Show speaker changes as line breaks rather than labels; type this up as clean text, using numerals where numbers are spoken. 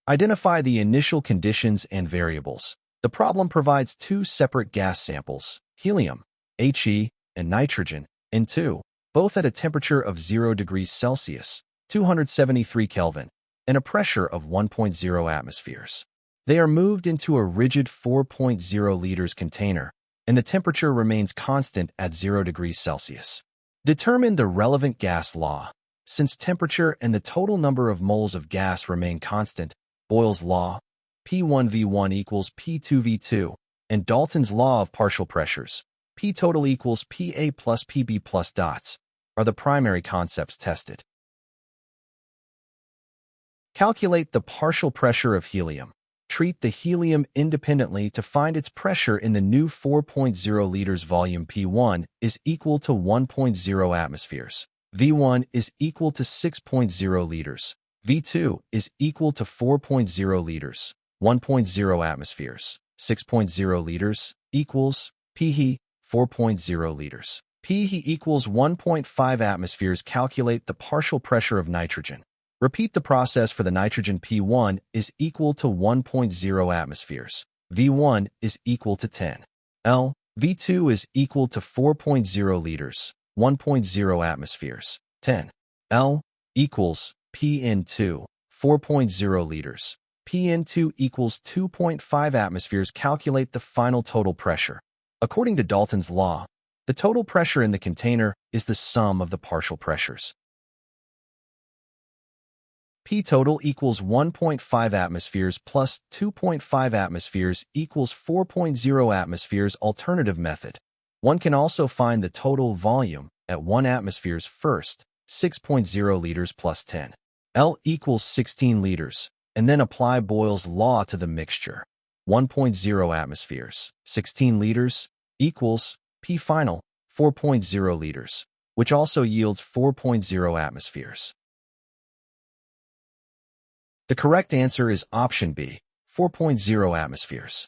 Identify the initial conditions and variables. The problem provides two separate gas samples, helium, He, and nitrogen, N2, both at a temperature of 0 degrees Celsius, 273 Kelvin, and a pressure of 1.0 atmospheres. They are moved into a rigid 4.0 liters container, and the temperature remains constant at 0 degrees Celsius. Determine the relevant gas law. Since temperature and the total number of moles of gas remain constant, Boyle's law, P1V1 equals P2V2, and Dalton's law of partial pressures, P total equals PA plus PB plus dots, are the primary concepts tested. Calculate the partial pressure of helium. Treat the helium independently to find its pressure in the new 4.0 liters volume. P1 is equal to 1.0 atmospheres. V1 is equal to 6.0 liters. V2 is equal to 4.0 liters, 1.0 atmospheres. 6.0 liters equals pH, 4.0 liters. pH equals 1.5 atmospheres. Calculate the partial pressure of nitrogen. Repeat the process for the nitrogen. P1 is equal to 1.0 atmospheres. V1 is equal to 10 L. V2 is equal to 4.0 liters, 1.0 atmospheres. 10 L equals PN2, 4.0 liters. PN2 equals 2.5 atmospheres. Calculate the final total pressure. According to Dalton's law, the total pressure in the container is the sum of the partial pressures. P total equals 1.5 atmospheres plus 2.5 atmospheres equals 4.0 atmospheres. Alternative method. One can also find the total volume at 1 atmospheres first, 6.0 liters plus 10 L equals 16 liters, and then apply Boyle's law to the mixture. 1.0 atmospheres, 16 liters, equals P final, 4.0 liters, which also yields 4.0 atmospheres. The correct answer is option B, 4.0 atmospheres.